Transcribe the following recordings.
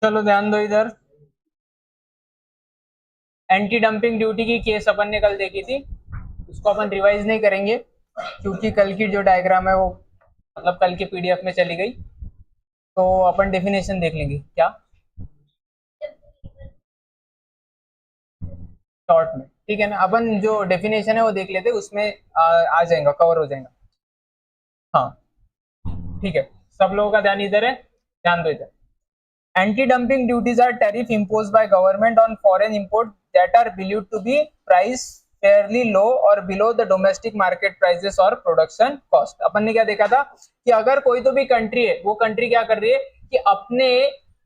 चलो ध्यान दो इधर। एंटी डंपिंग ड्यूटी की केस अपन ने कल देखी थी, उसको अपन रिवाइज नहीं करेंगे क्योंकि कल की जो डायग्राम है वो मतलब कल के पीडीएफ में चली गई। तो अपन डेफिनेशन देख लेंगे क्या शॉर्ट में, ठीक है ना। अपन जो डेफिनेशन है वो देख लेते, उसमें आ जाएगा, कवर हो जाएगा। हाँ ठीक है, सब लोगों का ध्यान इधर है, ध्यान दो इधर। Anti-dumping duties are tariff imposed by government on foreign import that are believed to be priced fairly low or below the domestic market prices or production cost। अपन ने क्या देखा था कि अगर कोई तो भी कंट्री है, वो कंट्री क्या कर रही है कि अपने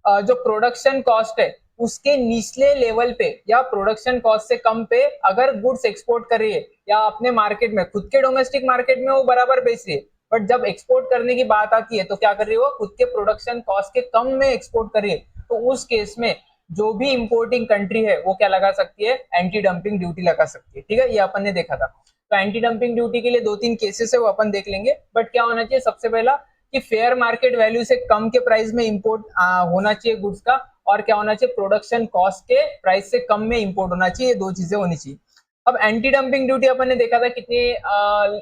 जो प्रोडक्शन कॉस्ट है उसके निचले लेवल पे या प्रोडक्शन कॉस्ट से कम पे अगर गुड्स एक्सपोर्ट कर रही है या अपने मार्केट में, खुद के डोमेस्टिक मार्केट में वो बराबर बेच रही है, बट जब एक्सपोर्ट करने की बात आती है तो क्या कर रही है, वो खुद के प्रोडक्शन कॉस्ट के कम में एक्सपोर्ट कर रही है, तो उस केस में जो भी इंपोर्टिंग कंट्री है वो क्या लगा सकती है, एंटी डंपिंग ड्यूटी लगा सकती है। ठीक है, ये अपन ने देखा था। तो एंटी डंपिंग ड्यूटी के लिए दो तीन केसेस है वो अपन देख लेंगे, बट क्या होना चाहिए सबसे पहला कि फेयर मार्केट वैल्यू से कम के प्राइस में इंपोर्ट होना चाहिए गुड्स का, और क्या होना चाहिए, प्रोडक्शन कॉस्ट के प्राइस से कम में इंपोर्ट होना चाहिए, ये दो चीजें होनी चाहिए। अब एंटी डंपिंग ड्यूटी अपन ने देखा था कितनी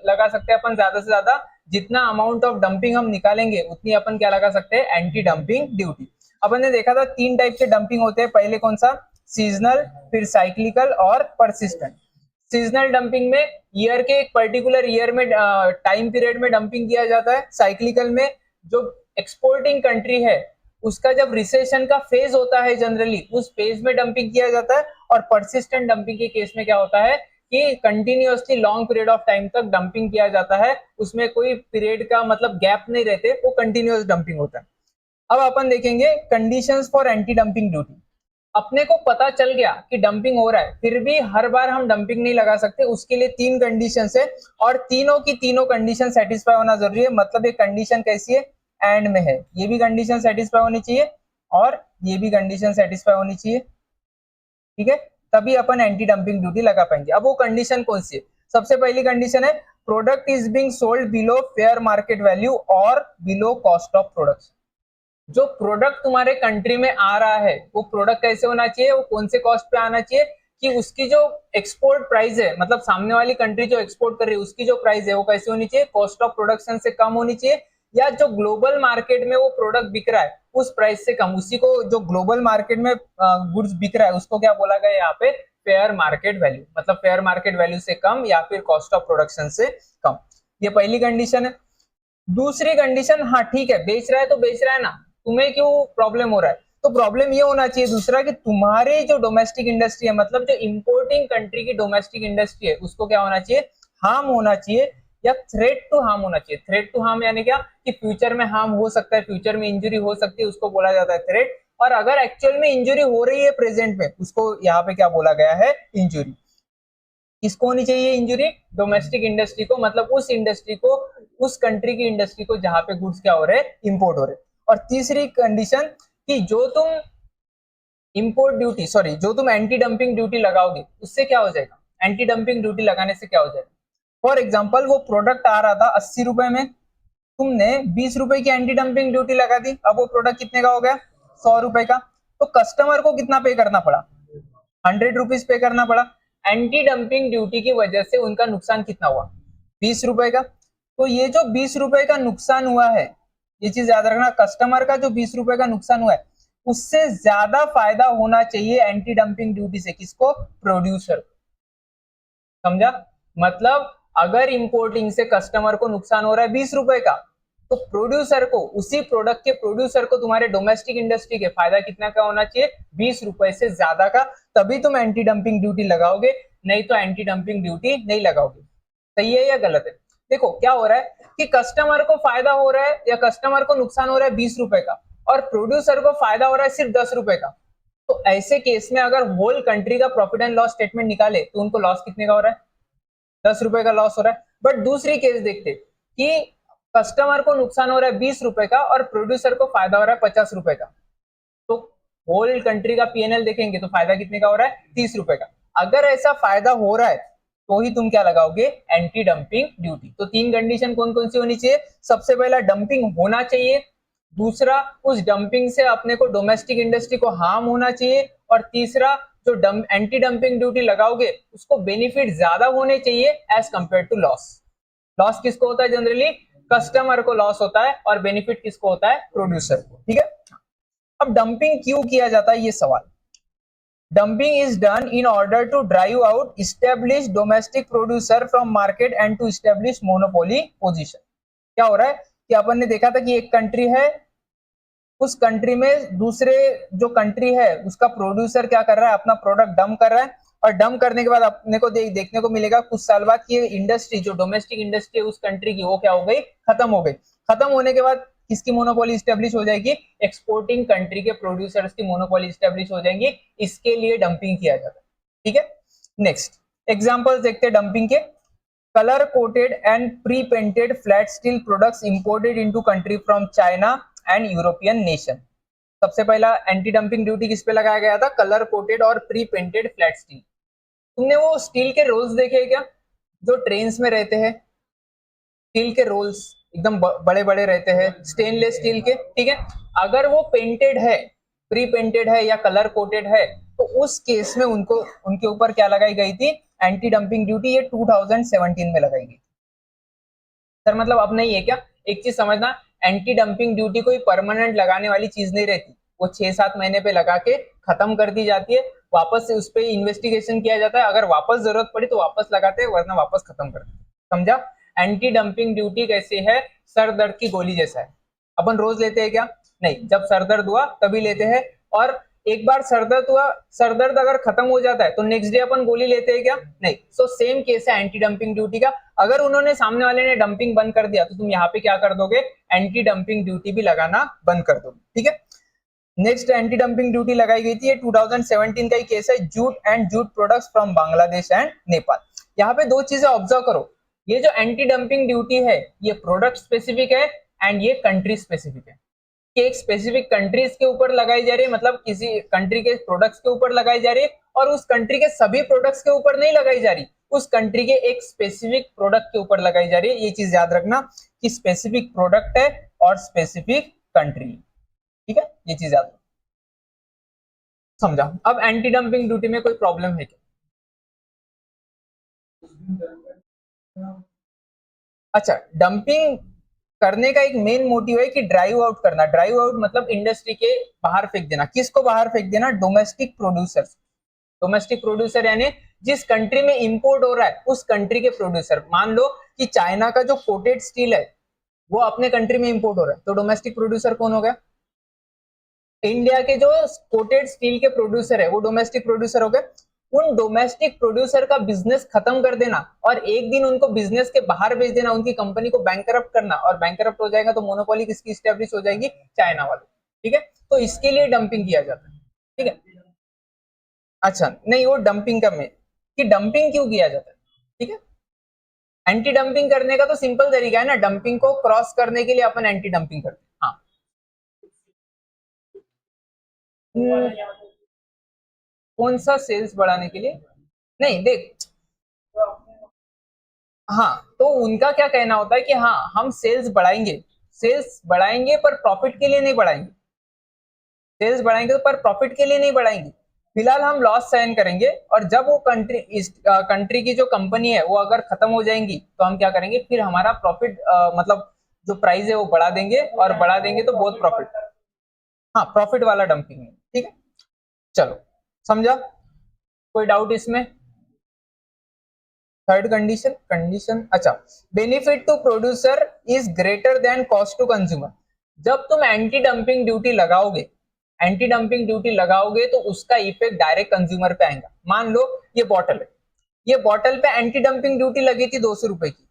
लगा सकते हैं अपन, ज्यादा से ज्यादा जितना अमाउंट ऑफ डंपिंग हम निकालेंगे उतनी अपन क्या लगा सकते हैं, एंटी डंपिंग ड्यूटी। अपन ने देखा था तीन टाइप के डंपिंग होते हैं, पहले कौन सा, सीजनल, फिर साइक्लिकल और परसिस्टेंट। सीजनल डंपिंग में ईयर के एक पर्टिकुलर ईयर में टाइम पीरियड में डंपिंग किया जाता है। साइक्लिकल में जो एक्सपोर्टिंग कंट्री है उसका जब रिसेशन का फेज होता है जनरली उस फेज में डंपिंग किया जाता है। और परसिस्टेंट डंपिंग के केस में क्या होता है कि continuously long period of time तक डंपिंग किया जाता है, उसमें कोई पीरियड का मतलब गैप नहीं रहते, वो कंटिन्यूअस डंपिंग होता है। अब अपन देखेंगे conditions for anti dumping duty. अपने को पता चल गया कि डंपिंग हो रहा है, फिर भी हर बार हम डंपिंग नहीं लगा सकते, उसके लिए तीन कंडीशन है और तीनों की तीनों कंडीशन सेटिस्फाई होना जरूरी है। मतलब ये कंडीशन कैसी है, एंड में है, ये भी कंडीशन सेटिस्फाई होनी चाहिए और ये भी कंडीशन सेटिस्फाई होनी चाहिए, ठीक है, तभी अपन एंटी डंपिंग ड्यूटी लगा पाएंगे। अब वो कंडीशन कौन सी है, सबसे पहली कंडीशन है product is being sold below fair market value और बिलो कॉस्ट ऑफ प्रोडक्शन। जो प्रोडक्ट तुम्हारे कंट्री में आ रहा है वो प्रोडक्ट कैसे होना चाहिए, वो कौन से कॉस्ट पे आना चाहिए कि उसकी जो एक्सपोर्ट प्राइस है, मतलब सामने वाली कंट्री जो एक्सपोर्ट कर रही है उसकी जो प्राइस है वो कैसे होनी चाहिए, कॉस्ट ऑफ प्रोडक्शन से कम होनी चाहिए, या जो ग्लोबल मार्केट में वो प्रोडक्ट बिक रहा है उस प्राइस से कम, उसी को जो ग्लोबल मार्केट में गुड्स बिक रहा है उसको क्या बोला गया यहाँ पे, फेयर मार्केट वैल्यू, मतलब फेयर मार्केट वैल्यू से कम या फिर कॉस्ट ऑफ प्रोडक्शन से कम। ये पहली कंडीशन है। दूसरी कंडीशन, हाँ ठीक है बेच रहा है तो बेच रहा है ना, तुम्हें क्यों प्रॉब्लम हो रहा है, तो प्रॉब्लम ये होना चाहिए दूसरा कि तुम्हारे जो डोमेस्टिक इंडस्ट्री है, मतलब जो इंपोर्टिंग कंट्री की डोमेस्टिक इंडस्ट्री है उसको क्या होना चाहिए, हार्म होना चाहिए या थ्रेट टू हार्म होना चाहिए। थ्रेट टू हार्म यानी क्या कि फ्यूचर में हार्म हो सकता है, फ्यूचर में इंजरी हो सकती है, उसको बोला जाता है थ्रेट। और अगर एक्चुअल में इंजरी हो रही है प्रेजेंट में, उसको यहाँ पे क्या बोला गया है, इंजरी। किसको होनी चाहिए इंजरी, डोमेस्टिक इंडस्ट्री को, मतलब उस इंडस्ट्री को, उस कंट्री की इंडस्ट्री को जहां पे गुड्स क्या हो रहे हैं, इंपोर्ट हो रहे। और तीसरी कंडीशन कि जो तुम इंपोर्ट ड्यूटी, सॉरी, जो तुम एंटी डंपिंग ड्यूटी लगाओगे उससे क्या हो जाएगा, एंटी डंपिंग ड्यूटी लगाने से क्या हो जाएगा। फॉर एग्जाम्पल वो प्रोडक्ट आ रहा था 80 रुपए में, तुमने 20 रुपए की एंटी डंपिंग ड्यूटी लगा दी, अब वो प्रोडक्ट कितने का हो गया, 100 रुपए का। तो कस्टमर को कितना पे करना पड़ा, 100 रुपीज पे करना पड़ा। एंटी डंपिंग ड्यूटी की वजह से उनका नुकसान कितना हुआ, 20 रुपए का। तो ये जो 20 रुपए का नुकसान हुआ है, ये चीज याद रखना, कस्टमर का जो 20 रुपए का नुकसान हुआ है उससे ज्यादा फायदा होना चाहिए एंटी डंपिंग ड्यूटी से, किसको, प्रोड्यूसर। समझा, मतलब अगर इंपोर्टिंग से कस्टमर को नुकसान हो रहा है 20 रुपए का, तो प्रोड्यूसर को, उसी प्रोडक्ट के प्रोड्यूसर को तुम्हारे डोमेस्टिक इंडस्ट्री के फायदा कितना का होना चाहिए, 20 रुपए से ज्यादा का, तभी तुम एंटी डंपिंग ड्यूटी लगाओगे, नहीं तो एंटी डंपिंग ड्यूटी नहीं लगाओगे। सही है या गलत है। देखो क्या हो रहा है कि कस्टमर को फायदा हो रहा है या कस्टमर को नुकसान हो रहा है 20 रुपए का, और प्रोड्यूसर को फायदा हो रहा है सिर्फ 10 रुपए का। तो ऐसे केस में अगर होल कंट्री का प्रॉफिट एंड लॉस स्टेटमेंट निकाले तो उनको लॉस कितने का हो रहा है, 10 रुपए का लॉस हो रहा है। बट दूसरी केस देखते कि कस्टमर को नुकसान हो रहा है 20 रुपए का और प्रोड्यूसर को फायदा हो रहा है 50 रुपए का, तो होल कंट्री का पीएनएल देखेंगे तो फायदा कितने का हो रहा है, 30 रुपए का। अगर ऐसा फायदा हो रहा है तो ही तुम क्या लगाओगे, एंटी डंपिंग ड्यूटी। तो तीन कंडीशन कौन कौन सी होनी चाहिए, सबसे पहला डंपिंग होना चाहिए, दूसरा, उस डंपिंग से अपने को डोमेस्टिक इंडस्ट्री को हार्म होना चाहिए, और तीसरा, जो एंटी डंपिंग ड्यूटी लगाओगे उसको बेनिफिट ज्यादा होने चाहिए as compared to loss. Loss किसको होता है? जनरली कस्टमर को लॉस होता है, और बेनिफिट किसको होता है? प्रोड्यूसर को। ठीक है। अब डंपिंग क्यों किया जाता है, ये सवाल। Dumping is done in order to drive out established domestic producer from market and to establish monopoly position. क्या हो रहा है कि अपन ने देखा था कि एक कंट्री है, उस कंट्री में दूसरे जो कंट्री है उसका प्रोड्यूसर क्या कर रहा है? अपना प्रोडक्ट डंप कर रहा है, और डंप करने के बाद अपने को देखने को मिलेगा कुछ साल बाद कि इंडस्ट्री, जो डोमेस्टिक इंडस्ट्री है उस कंट्री की, वो क्या हो गई? खत्म हो गई। खत्म होने के बाद किसकी मोनोपोली स्टेब्लिश हो जाएगी? एक्सपोर्टिंग कंट्री के प्रोड्यूसर्स की मोनोपोली स्टेब्लिश हो जाएंगी। इसके लिए डंपिंग किया जाता है। ठीक है। नेक्स्ट एग्जांपल्स देखते हैं डंपिंग के। color coated and pre-painted flat steel products imported into country from China and European nation। सबसे पहला एंटी डंपिंग ड्यूटी किस पे लगाया गया था? कलर कोटेड और प्री पेंटेड फ्लैट स्टील। तुमने वो स्टील के रोल्स देखे हैं क्या, जो ट्रेन्स में रहते हैं? स्टील के रोल्स एकदम बड़े बड़े रहते हैं, स्टेनलेस स्टील के। ठीक है। अगर वो पेंटेड है, प्री पेंटेड है या कलर कोटेड है, तो उस केस में उनको, उनके ऊपर क्या लगाई गई थी? Anti dumping duty. ये 2017 में लगाई गई। सर मतलब अब नहीं है क्या? एक चीज समझना, एंटी डंपिंग ड्यूटी कोई परमानेंट लगाने वाली चीज नहीं रहती। वो 6-7 महीने पे लगा के खत्म कर दी जाती है, वापस से उस पर इन्वेस्टिगेशन किया जाता है, अगर वापस जरूरत पड़ी तो वापस लगाते हैं, वरना वापस खत्म कर देते। समझा? एंटी डंपिंग ड्यूटी कैसे है? सर दर्द की गोली जैसा है। अपन रोज लेते हैं क्या? नहीं, जब सर दर्द हुआ तभी लेते हैं। और एक बार सर दर्द हुआ, सर दर्द अगर खत्म हो जाता है तो नेक्स्ट डे अपन गोली लेते हैं क्या? नहीं। सो सेम केस है एंटी डंपिंग ड्यूटी का। अगर उन्होंने, सामने वाले ने डंपिंग बंद कर दिया, तो तुम यहाँ पे क्या कर दोगे? एंटी डंपिंग ड्यूटी भी लगाना बंद कर दोगे। ठीक है। नेक्स्ट एंटी डंपिंग ड्यूटी लगाई गई थी, ये 2017 का ही केस है, jute and jute products from Bangladesh and Nepal. यहाँ पे दो चीजें ऑब्जर्व करो, ये जो एंटी डंपिंग ड्यूटी है ये प्रोडक्ट स्पेसिफिक है एंड ये कंट्री स्पेसिफिक है। कि एक स्पेसिफिक कंट्रीज के ऊपर लगाई जा रही है, मतलब किसी कंट्री के प्रोडक्ट्स के ऊपर लगाई जा रही है, और उस कंट्री के सभी प्रोडक्ट्स के ऊपर नहीं लगाई जा रही, उस कंट्री के एक स्पेसिफिक प्रोडक्ट के ऊपर लगाई जा रही है। ये चीज याद रखना कि स्पेसिफिक प्रोडक्ट है और स्पेसिफिक कंट्री। ठीक है, ये चीज याद रखना। समझा? अब एंटी डंपिंग ड्यूटी में कोई प्रॉब्लम है क्या? अच्छा, डंपिंग करने का एक मेन मोटिव है कि ड्राइव आउट करना। ड्राइव आउट मतलब इंडस्ट्री के बाहर फेंक देना। किसको बाहर फेंक देना? Domestic producers. डोमेस्टिक प्रोड्यूसर यानी जिस कंट्री में इंपोर्ट हो रहा है उस कंट्री के प्रोड्यूसर। मान लो कि चाइना का जो कोटेड स्टील है वो अपने कंट्री में इंपोर्ट हो रहा है, तो डोमेस्टिक प्रोड्यूसर कौन हो गया? इंडिया के जो कोटेड स्टील के प्रोड्यूसर है वो डोमेस्टिक प्रोड्यूसर हो गए। उन डोमेस्टिक प्रोड्यूसर का बिजनेस खत्म कर देना और एक दिन उनको बिजनेस के बाहर भेज देना, उनकी कंपनी को बैंकरप्ट करना, और बैंकरप्ट हो जाएगा तो मोनोपोली किसकी स्टैब्लिश हो जाएगी? चाइना वाली। ठीक है, तो इसके लिए डंपिंग किया जाता है। ठीक है। अच्छा नहीं, वो डंपिंग का में कि डंपिंग क्यों किया जाता है। ठीक है, एंटी डंपिंग करने का तो सिंपल तरीका है ना, डंपिंग को क्रॉस करने के लिए अपन एंटी डंपिंग करते हैं। हाँ, कौन सा? सेल्स बढ़ाने के लिए? नहीं देख, हाँ तो उनका क्या कहना होता है कि हाँ हम सेल्स बढ़ाएंगे, सेल्स बढ़ाएंगे पर प्रॉफिट के लिए नहीं बढ़ाएंगे। सेल्स बढ़ाएंगे तो पर प्रॉफिट के लिए नहीं बढ़ाएंगे। फिलहाल हम लॉस सहन करेंगे, और जब वो कंट्री, इस कंट्री की जो कंपनी है वो अगर खत्म हो जाएंगी तो हम क्या करेंगे? फिर हमारा प्रॉफिट, मतलब जो प्राइस है वो बढ़ा देंगे, और बढ़ा देंगे तो बहुत प्रॉफिट। हाँ, प्रॉफिट वाला डंपिंग है। ठीक है, चलो समझा? कोई डाउट इसमें? थर्ड कंडीशन, अच्छा, benefit to producer is greater than cost to consumer. जब तुम एंटी डंपिंग ड्यूटी लगाओगे, एंटी डंपिंग ड्यूटी लगाओगे तो उसका इफेक्ट डायरेक्ट कंज्यूमर पे आएगा। मान लो ये बॉटल है, ये बॉटल पे एंटी डंपिंग ड्यूटी लगी थी 200 रुपए की,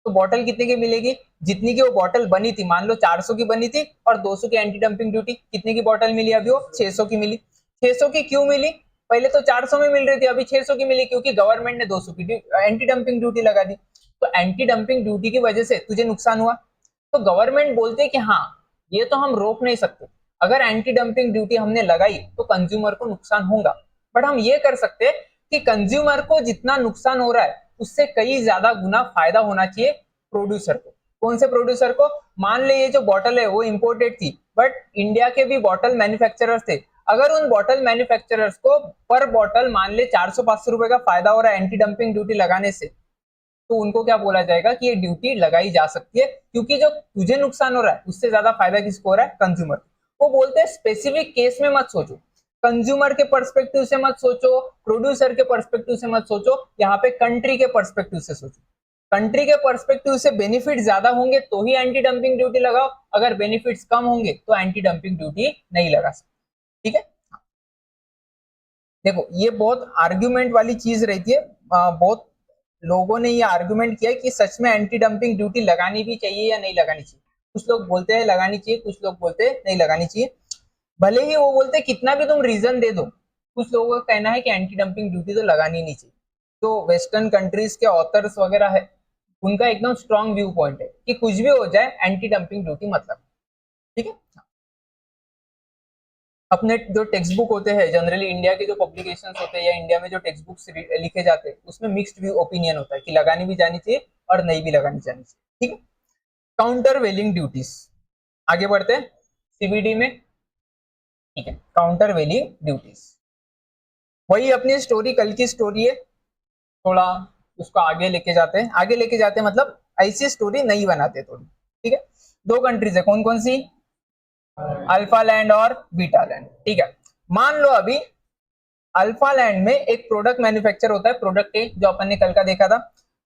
तो बॉटल कितने की मिलेगी? जितनी की वो बॉटल बनी थी, मान लो 400 की बनी थी, और 200 की एंटी डंपिंग ड्यूटी, कितने की बॉटल मिली? अभी वो 600 की मिली। 600 की क्यों मिली? पहले तो 400 में मिल रही थी, अभी 600 की मिली क्योंकि गवर्नमेंट ने 200 की एंटी डंपिंग ड्यूटी लगा दी। तो एंटी डंपिंग ड्यूटी की वजह से तुझे नुकसान हुआ, तो गवर्नमेंट बोलते कि हाँ ये तो हम रोक नहीं सकते, अगर एंटी डंपिंग ड्यूटी हमने लगाई तो कंज्यूमर को नुकसान होगा, बट हम ये कर सकते कि कंज्यूमर को जितना नुकसान हो रहा है उससे कई ज्यादा गुना फायदा होना चाहिए प्रोड्यूसर को। कौन से प्रोड्यूसर को? मान ले ये जो बॉटल है वो इंपोर्टेड थी, बट इंडिया के भी बॉटल मैन्युफैक्चरर्स थे। अगर उन बॉटल मैन्युफैक्चरर्स को पर बॉटल मान ले 400-500 रुपए का फायदा हो रहा है एंटी डंपिंग ड्यूटी लगाने से, तो उनको क्या बोला जाएगा कि ये ड्यूटी लगाई जा सकती है, क्योंकि जो तुझे नुकसान हो रहा है उससे ज्यादा फायदा किसको हो रहा है? कंज्यूमर। वो बोलते हैं स्पेसिफिक केस में मत सोचो, कंज्यूमर के पर्सपेक्टिव से मत सोचो, प्रोड्यूसर के पर्सपेक्टिव से मत सोचो, यहाँ पे कंट्री के पर्सपेक्टिव से सोचो। कंट्री के पर्सपेक्टिव से बेनिफिट ज्यादा होंगे तो ही एंटी डंपिंग ड्यूटी लगाओ, अगर बेनिफिट्स कम होंगे तो एंटी डंपिंग ड्यूटी नहीं लगा सकते। ठीक है, देखो ये बहुत आर्ग्यूमेंट वाली चीज रहती है। बहुत लोगों ने ये आर्ग्यूमेंट किया कि सच में एंटी डंपिंग ड्यूटी लगानी भी चाहिए या नहीं लगानी चाहिए। कुछ लोग बोलते हैं लगानी चाहिए, कुछ लोग बोलते हैं नहीं लगानी चाहिए। भले ही वो बोलते हैं कितना भी तुम रीजन दे दो, कुछ लोगों का कहना है कि एंटी डंपिंग ड्यूटी तो लगानी नहीं चाहिए। तो वेस्टर्न कंट्रीज के ऑथर्स वगैरह है, उनका एकदम स्ट्रॉन्ग व्यू पॉइंट है कि कुछ भी हो जाए एंटी डंपिंग ड्यूटी मतलब। ठीक है, अपने जो टेक्स्ट बुक होते हैं जनरली इंडिया के जो पब्लिकेशंस होते हैं या इंडिया में जो टेक्स्ट बुक्स लिखे जाते हैं उसमें मिक्स्ड व्यू ओपिनियन होता है कि लगानी भी जानी चाहिए और नहीं भी लगानी जानी चाहिए। ठीक है, काउंटर वेलिंग ड्यूटीज, आगे बढ़ते हैं सीवीडी में। ठीक है, काउंटर वेलिंग ड्यूटीज वही अपनी स्टोरी, कल की स्टोरी है, थोड़ा उसको आगे लेके जाते हैं। आगे लेके जाते हैं मतलब ऐसी स्टोरी नहीं बनाते थोड़ी। ठीक है, दो कंट्रीज है, कौन कौन सी? अल्फा लैंड और बीटा लैंड। ठीक है, मान लो अभी अल्फा लैंड में एक प्रोडक्ट मैन्युफैक्चर होता है, प्रोडक्ट ए, जो अपन ने कल का देखा था।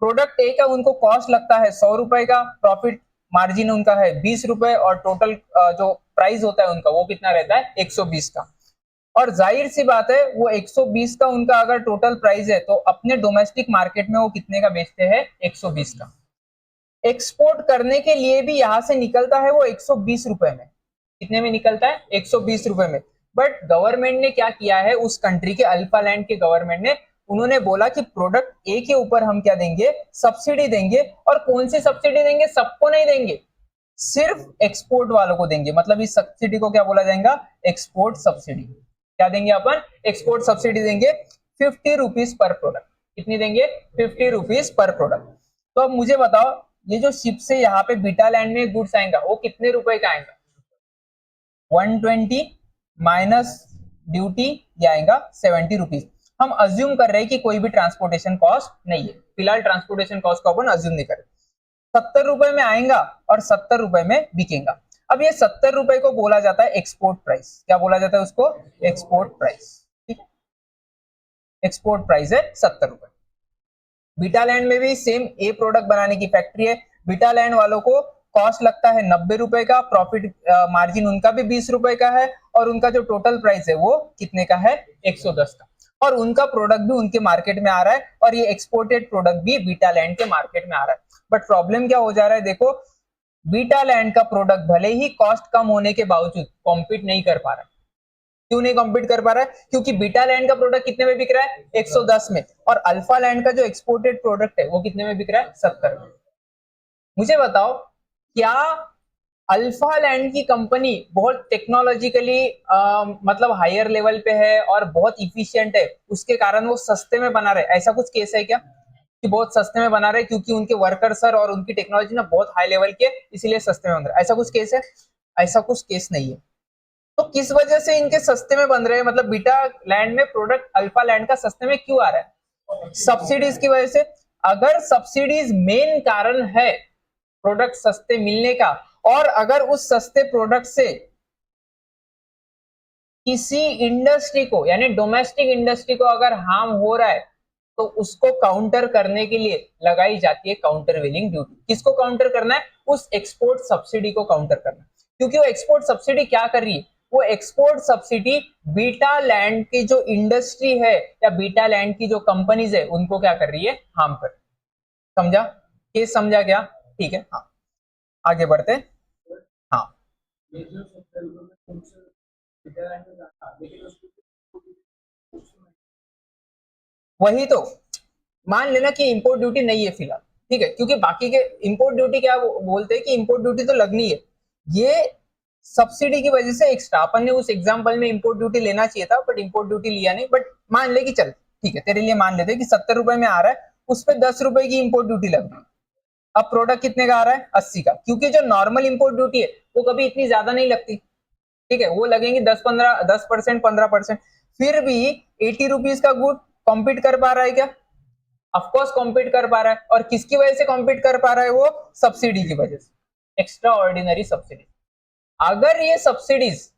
प्रोडक्ट ए का उनको कॉस्ट लगता है 100 रुपए का, प्रॉफिट मार्जिन उनका है 20 रुपए, और टोटल जो प्राइस होता है उनका वो कितना रहता है? 120 का। और जाहिर सी बात है वो 120 का उनका अगर टोटल प्राइस है तो अपने डोमेस्टिक मार्केट में वो कितने का बेचते हैं? 120 का। एक्सपोर्ट करने के लिए भी यहां से निकलता है वो 120 रुपए में। कितने में निकलता है? 120 रुपए में। बट गवर्नमेंट ने क्या किया है, उस कंट्री के अल्फा लैंड के गवर्नमेंट ने, उन्होंने बोला कि प्रोडक्ट ए के ऊपर हम क्या देंगे? सब्सिडी देंगे। और कौन सी सब्सिडी देंगे? सबको नहीं देंगे, सिर्फ एक्सपोर्ट वालों को देंगे। मतलब इस सब्सिडी को क्या बोला जाएगा? Export subsidy. क्या देंगे अपन? एक्सपोर्ट सब्सिडी देंगे 50 रुपीज पर प्रोडक्ट। कितनी देंगे? 50 रुपीज पर प्रोडक्ट। तो अब मुझे बताओ, ये जो शिप से यहाँ पे बीटा लैंड में गुड्स आएगा वो कितने रुपए का आएगा? 120 माइनस ड्यूटी, ये आएगा 70 रुपीज। हम अज्यूम कर रहे हैं कि कोई भी ट्रांसपोर्टेशन कॉस्ट नहीं है, फिलहाल ट्रांसपोर्टेशन कॉस्ट को अपन अज्यूम नहीं करें। 70 रुपए में आएगा और 70 रुपए में बिकेगा। अब ये 70 रुपए को बोला जाता है एक्सपोर्ट प्राइस। क्या बोला जाता है उसको? Export price. ठीक है, एक्सपोर्ट प्राइस है 70 रुपए। बीटा लैंड में भी सेम ए प्रोडक्ट बनाने की फैक्ट्री है। बीटा लैंड वालों को कॉस्ट लगता है 90 रुपए का, प्रॉफिट मार्जिन उनका भी 20 रुपए का है, और उनका जो टोटल प्राइस है वो कितने का है? 110 का। और उनका प्रोडक्ट भी उनके मार्केट में आ रहा है, और ये एक्सपोर्टेड प्रोडक्ट भी बीटा लैंड के मार्केट में आ रहा है। बट प्रॉब्लम क्या हो जा रहा है? देखो, बीटा लैंड का प्रोडक्ट भले ही कॉस्ट कम होने के बावजूद कॉम्पीट नहीं कर पा रहा है। क्यों नहीं कॉम्पीट कर पा रहा है? क्योंकि बीटा लैंड का प्रोडक्ट कितने में बिक रहा है? 110 में, और अल्फा लैंड का जो एक्सपोर्टेड प्रोडक्ट है वो कितने में बिक रहा है? 70 में। मुझे बताओ, क्या अल्फा लैंड की कंपनी बहुत टेक्नोलॉजिकली मतलब हायर लेवल पे है और बहुत इफिशिएंट है, उसके कारण वो सस्ते में बना रहे? ऐसा कुछ केस है क्या कि बहुत सस्ते में बना रहे क्योंकि उनके वर्कर्स और उनकी टेक्नोलॉजी ना बहुत हाई लेवल की है इसीलिए सस्ते में बन रहा है? ऐसा कुछ केस है? ऐसा कुछ केस नहीं है। तो किस वजह से इनके सस्ते में बन रहे हैं? मतलब बीटा लैंड में प्रोडक्ट अल्फा लैंड का सस्ते में क्यों आ रहा है? सब्सिडीज की वजह से। अगर सब्सिडीज मेन कारण है प्रोडक्ट सस्ते मिलने का, और अगर उस सस्ते प्रोडक्ट से किसी इंडस्ट्री को यानी डोमेस्टिक इंडस्ट्री को अगर हार्म हो रहा है तो उसको काउंटर करने के लिए लगाई जाती है काउंटर वेलिंग ड्यूटी। किसको काउंटर करना है? उस एक्सपोर्ट सब्सिडी को काउंटर करना है। क्योंकि वो एक्सपोर्ट सब्सिडी क्या कर रही है? वो एक्सपोर्ट सब्सिडी बीटा लैंड की जो इंडस्ट्री है या बीटा लैंड की जो कंपनीज है उनको क्या कर रही है? हार्म कर। समझा? केस समझा क्या? ठीक है, हाँ आगे बढ़ते। हाँ, वही तो, मान लेना कि इंपोर्ट ड्यूटी नहीं है फिलहाल, ठीक है, क्योंकि बाकी के इंपोर्ट ड्यूटी क्या बोलते हैं कि इंपोर्ट ड्यूटी तो लगनी है, ये सब्सिडी की वजह से एक्स्ट्रा। अपन ने उस एग्जांपल में इंपोर्ट ड्यूटी लेना चाहिए था बट इंपोर्ट ड्यूटी लिया नहीं। बट मान ले कि चल ठीक है, तेरे लिए मान लेते कि 70 रुपए में आ रहा है, उस पर 10 रुपए की इंपोर्ट ड्यूटी लग रही है, अब प्रोडक्ट कितने का आ रहा है 80 का, क्योंकि जो नॉर्मल इंपोर्ट ड्यूटी है वो कभी इतनी ज्यादा नहीं लगती, ठीक है, वो लगेंगी 10% 15%। फिर भी 80 रुपीज का गुड कॉम्पीट कर पा रहा है क्या? ऑफकोर्स कॉम्पीट कर पा रहा है, और किसकी वजह से कॉम्पीट कर पा रहा है? वो सब्सिडी की वजह से, एक्स्ट्रा ऑर्डिनरी सब्सिडी। अगर ये सब्सिडीज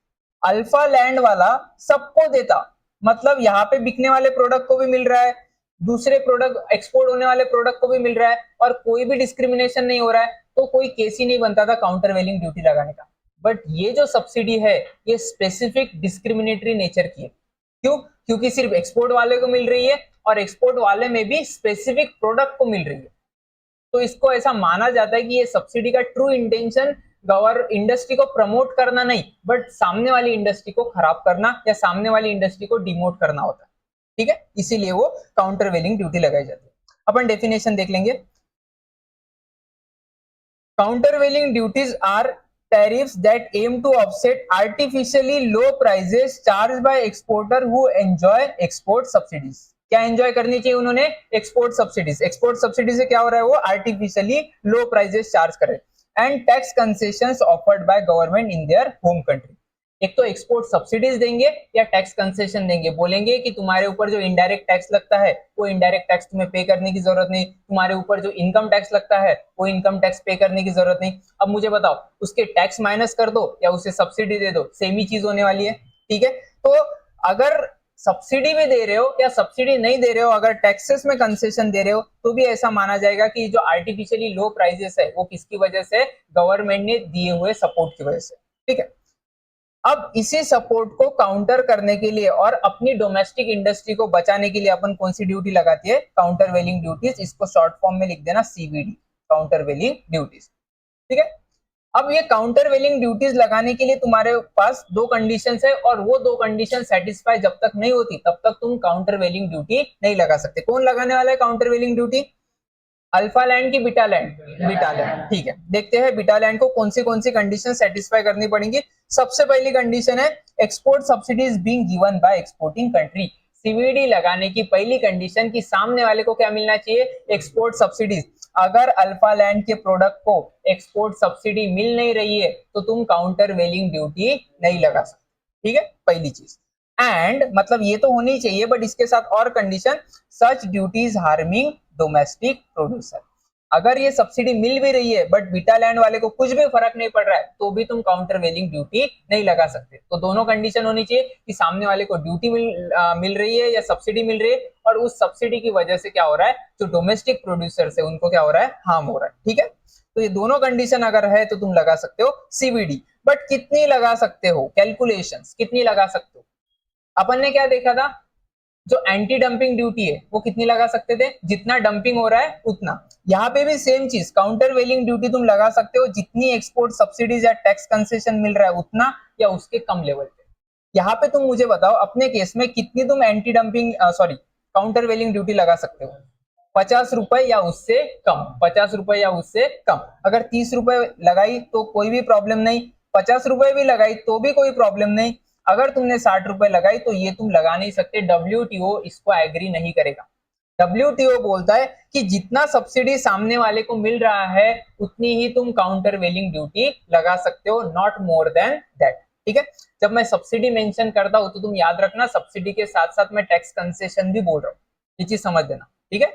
अल्फा लैंड वाला सबको देता, मतलब यहाँ पे बिकने वाले प्रोडक्ट को भी मिल रहा है, दूसरे प्रोडक्ट एक्सपोर्ट होने वाले प्रोडक्ट को भी मिल रहा है, और कोई भी डिस्क्रिमिनेशन नहीं हो रहा है, तो कोई केस ही नहीं बनता था काउंटर वेलिंग ड्यूटी लगाने का। बट ये जो सब्सिडी है ये स्पेसिफिक डिस्क्रिमिनेटरी नेचर की है। क्यों? क्योंकि सिर्फ एक्सपोर्ट वाले को मिल रही है, और एक्सपोर्ट वाले में भी स्पेसिफिक प्रोडक्ट को मिल रही है। तो इसको ऐसा माना जाता है कि ये सब्सिडी का ट्रू इंटेंशन इंडस्ट्री को प्रमोट करना नहीं, बट सामने वाली इंडस्ट्री को खराब करना या सामने वाली इंडस्ट्री को डिमोट करना होता है, ठीक है, इसीलिए वो काउंटर वेलिंग ड्यूटी लगाई जाती है। अपन डेफिनेशन देख लेंगे। Countervailing duties are tariffs that aim to offset artificially low prices charged by exporter who enjoy export subsidies। क्या एंजॉय करनी चाहिए उन्होंने? Export subsidies. एक्सपोर्ट सब्सिडी से क्या हो रहा है? वो आर्टिफिशियली लो प्राइजेस चार्ज कर रहे हैं। And tax concessions offered by government in their home country. एक तो एक्सपोर्ट सब्सिडीज देंगे या टैक्स कंसेशन देंगे, बोलेंगे कि तुम्हारे ऊपर जो इनडायरेक्ट टैक्स लगता है वो इनडायरेक्ट टैक्स तुम्हें पे करने की जरूरत नहीं, तुम्हारे ऊपर जो इनकम टैक्स लगता है वो इनकम टैक्स पे करने की जरूरत नहीं। अब मुझे बताओ, उसके टैक्स माइनस कर दो या उसे सब्सिडी दे दो, सेम ही चीज होने वाली है, ठीक है। तो अगर सब्सिडी भी दे रहे हो या सब्सिडी नहीं दे रहे हो, अगर टैक्सेस में कंसेशन दे रहे हो, तो भी ऐसा माना जाएगा कि जो आर्टिफिशियली लो प्राइजेस है वो किसकी वजह से? गवर्नमेंट ने दिए हुए सपोर्ट की वजह से, ठीक है। अब इसी सपोर्ट को काउंटर करने के लिए और अपनी डोमेस्टिक इंडस्ट्री को बचाने के लिए अपन कौन सी ड्यूटी लगाती है? काउंटर वेलिंग ड्यूटीज। इसको शॉर्ट फॉर्म में लिख देना सीवीडी, काउंटर वेलिंग ड्यूटीज, ठीक है। अब ये काउंटर वेलिंग ड्यूटीज लगाने के लिए तुम्हारे पास दो कंडीशंस है, और वो दो कंडीशन सेटिस्फाई जब तक नहीं होती तब तक तुम काउंटर वेलिंग ड्यूटी नहीं लगा सकते। कौन लगाने वाला है काउंटर वेलिंग ड्यूटी? अल्फा लैंड की बीटा लैंड? बीटा लैंड, ठीक है। देखते हैं बीटा लैंड को कौन सी कंडीशन सेटिस्फाई करनी पड़ेंगी। सबसे पहली कंडीशन है export subsidies being given by exporting country. CVD लगाने की पहली कंडीशन कि सामने वाले को क्या मिलना चाहिए? Export subsidies. अगर अल्फा लैंड के प्रोडक्ट को एक्सपोर्ट सब्सिडी मिल नहीं रही है तो तुम काउंटर वेलिंग ड्यूटी नहीं लगा सकते, ठीक है, पहली चीज। एंड मतलब ये तो होनी चाहिए, बट इसके साथ और कंडीशन, सच ड्यूटीज हार्मिंग डोमेस्टिक प्रोड्यूसर। अगर ये सब्सिडी मिल भी रही है बट बीटा लैंड वाले को कुछ भी फर्क नहीं पड़ रहा है तो भी तुम काउंटर वेलिंग ड्यूटी नहीं लगा सकते। तो दोनों कंडीशन होनी चाहिए कि सामने वाले को ड्यूटी मिल रही है या सब्सिडी मिल रही है, और उस सब्सिडी की वजह से क्या हो रहा है? जो डोमेस्टिक प्रोड्यूसर है उनको क्या हो रहा है? हार्म हो रहा है, ठीक है। तो ये दोनों कंडीशन अगर है तो तुम लगा सकते हो सीवीडी। बट कितनी लगा सकते हो? कैलकुलेशंस कितनी लगा सकते हो? अपन ने क्या देखा था? जो एंटी डंपिंग ड्यूटी है वो कितनी लगा सकते थे? जितना डंपिंग हो रहा है उतना। यहाँ पे भी सेम चीज, काउंटर वेलिंग ड्यूटी तुम लगा सकते हो जितनी एक्सपोर्ट सब्सिडीज या टैक्स कंसेशन मिल रहा है उतना या उसके कम लेवल पे। यहाँ पे तुम मुझे बताओ अपने केस में कितनी तुम एंटी डंपिंग काउंटर वेलिंग ड्यूटी लगा सकते हो? 50 रुपए या उससे कम, 50 रुपए या उससे कम। अगर 30 रुपए लगाई तो कोई भी प्रॉब्लम नहीं, 50 रुपए भी लगाई तो भी कोई प्रॉब्लम नहीं। अगर तुमने 60 रुपए लगाई तो ये तुम लगा नहीं सकते, डब्ल्यूटीओ इसको एग्री नहीं करेगा। डब्ल्यूटीओ बोलता है कि जितना सब्सिडी सामने वाले को मिल रहा है उतनी ही तुम काउंटर वेलिंग ड्यूटी लगा सकते हो, नॉट मोर देन दैट, ठीक है। जब मैं सब्सिडी मेंशन करता हूं तो तुम याद रखना सब्सिडी के साथ साथ मैं टैक्स कंसेशन भी बोल रहा हूं, ये चीज समझ देना, ठीक है।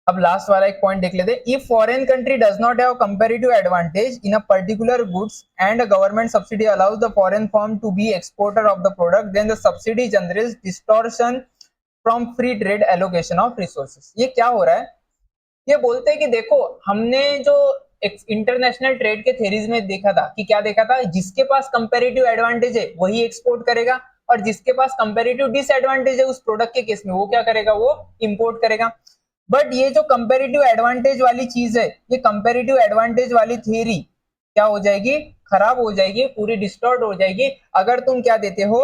अब लास्ट वाला एक पॉइंट देख लेते हैं। If foreign country does not have comparative advantage in a particular goods and government subsidy allows the foreign firm to be exporter of the product, then the subsidy generates distortion from free trade allocation of resources. ये क्या हो रहा है? ये बोलते हैं कि देखो हमने जो इंटरनेशनल ट्रेड के थेरीज में देखा था कि क्या देखा था, जिसके पास कंपैरेटिव एडवांटेज है वही एक्सपोर्ट करेगा, और जिसके पास कंपैरेटिव डिसएडवांटेज है उस प्रोडक्ट के केस में वो क्या करेगा? वो इंपोर्ट करेगा। बट ये जो कंपैरेटिव एडवांटेज वाली चीज है, ये कंपैरेटिव एडवांटेज वाली थ्योरी क्या हो जाएगी? खराब हो जाएगी, पूरी डिस्टॉर्ट हो जाएगी अगर तुम क्या देते हो?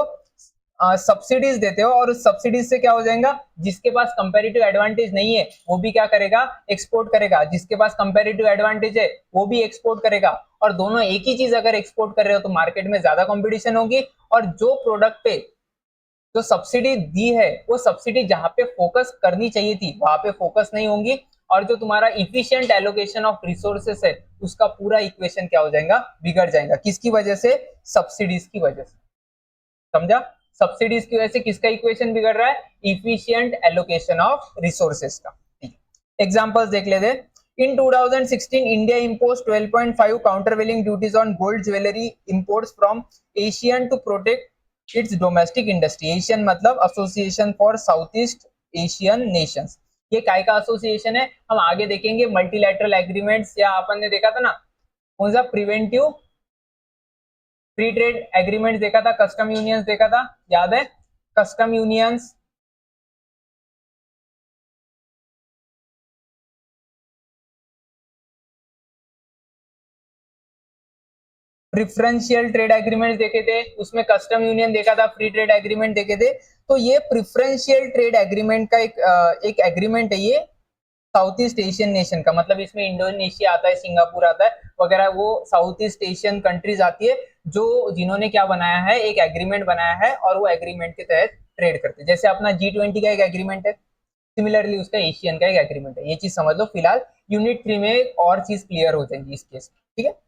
सब्सिडीज देते हो, और उस सब्सिडीज से क्या हो जाएगा? जिसके पास कंपैरेटिव एडवांटेज नहीं है वो भी क्या करेगा? एक्सपोर्ट करेगा। जिसके पास कंपैरेटिव एडवांटेज है वो भी एक्सपोर्ट करेगा, और दोनों एक ही चीज अगर एक्सपोर्ट कर रहे हो तो मार्केट में ज्यादा कंपटीशन होगी, और जो प्रोडक्ट पे जो सब्सिडी दी है वो सब्सिडी जहां पे फोकस करनी चाहिए थी वहां पे फोकस नहीं होंगी, और जो तुम्हारा इफिशिएंट एलोकेशन ऑफ रिसोर्सेस है उसका पूरा इक्वेशन क्या हो जाएगा, बिगड़ जाएगा। किसकी वजह से? सब्सिडीज की वजह से। समझा? सब्सिडीज की वजह से किसका इक्वेशन बिगड़ रहा है? इफिशिएंट एलोकेशन ऑफ रिसोर्सेस का। एग्जांपल्स देख लेते। इन 2016 India imposed 12.5 countervailing duties on gold jewelry imports from ASEAN to protect its domestic industry। Asian मतलब association for south east Asian nations. ये काय का एसोसिएशन है हम आगे देखेंगे। मल्टीलैटरल एग्रीमेंट्स, या अपन ने देखा था ना कौन सा, प्रिवेंटिव फ्री ट्रेड एग्रीमेंट देखा था, कस्टम यूनियंस देखा था, याद है? Custom unions, preferential trade agreement देखे थे, उसमें कस्टम यूनियन देखा था, फ्री ट्रेड एग्रीमेंट देखे थे। तो ये प्रिफरेंशियल ट्रेड एग्रीमेंट का एक एग्रीमेंट है ये साउथ ईस्ट एशियन नेशन का। मतलब इसमें इंडोनेशिया आता है, सिंगापुर आता है वगैरह, वो साउथ ईस्ट एशियन कंट्रीज आती है जो जिन्होंने क्या बनाया है, एक एग्रीमेंट बनाया है और वो एग्रीमेंट के तहत ट्रेड करते हैं। जैसे अपना G20 का एक एग्रीमेंट है, सिमिलरली उसका एशियन का एक एग्रीमेंट है। ये चीज समझ लो। फिलहाल यूनिट 3 में एक और चीज क्लियर हो जाएगी इस केस में, ठीक है?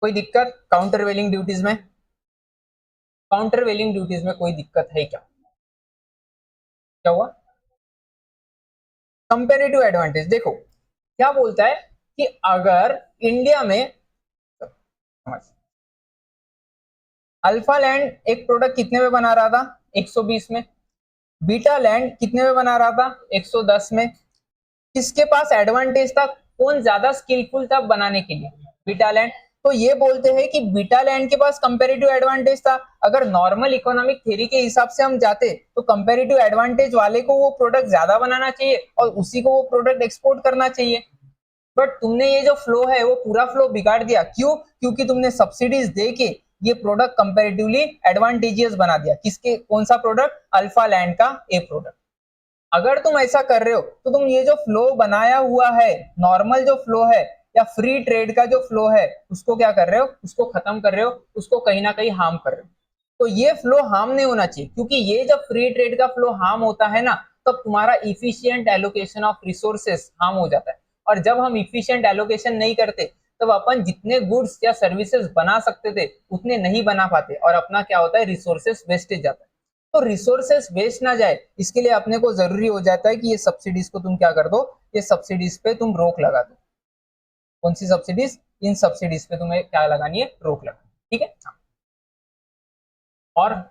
कोई दिक्कत काउंटर वेलिंग ड्यूटीज में? काउंटर वेलिंग ड्यूटीज में कोई दिक्कत है क्या? क्या हुआ? कंपेरेटिव एडवांटेज देखो क्या बोलता है कि अगर इंडिया में अल्फा लैंड एक प्रोडक्ट कितने में बना रहा था? 120 में। बीटा लैंड कितने में बना रहा था? 110 में। किसके पास एडवांटेज था? कौन ज्यादा स्किलफुल था बनाने के लिए? Beta land. तो ये बोलते हैं कि बीटा लैंड के पास कंपैरेटिव एडवांटेज था। अगर नॉर्मल इकोनॉमिक थ्योरी के हिसाब से हम जाते तो कंपैरेटिव एडवांटेज वाले को वो प्रोडक्ट ज्यादा बनाना चाहिए और उसी को वो प्रोडक्ट एक्सपोर्ट करना चाहिए। बट तुमने ये जो फ्लो है वो पूरा फ्लो बिगाड़ दिया। क्यों? क्योंकि तुमने सब्सिडीज दे के ये प्रोडक्ट कंपैरेटिवली एडवांटेजियस बना दिया। किसके? कौन सा प्रोडक्ट? अल्फा लैंड का ए प्रोडक्ट। अगर तुम ऐसा कर रहे हो तो तुम ये जो फ्लो बनाया हुआ है, नॉर्मल जो फ्लो है या फ्री ट्रेड का जो फ्लो है, उसको क्या कर रहे हो? उसको खत्म कर रहे हो, उसको कहीं ना कहीं हार्म कर रहे हो। तो ये फ्लो हार्म नहीं होना चाहिए, क्योंकि ये जब फ्री ट्रेड का फ्लो हार्म होता है ना, तब तुम्हारा efficient allocation of resources harm हो जाता है। और जब हम इफिशिएंट एलोकेशन नहीं करते तब अपन जितने गुड्स या सर्विसेज बना सकते थे उतने नहीं बना पाते, और अपना क्या होता है? रिसोर्सेस वेस्टेज जाता है। तो रिसोर्सेस वेस्ट ना जाए इसके लिए अपने को जरूरी हो जाता है कि ये सब्सिडीज को तुम क्या कर दो, ये सब्सिडीज पे तुम रोक लगा दो। कौन सी सब्सिडीज? इन सब्सिडीज पे तुम्हें क्या लगानी है? रोक लगा। ठीक है। और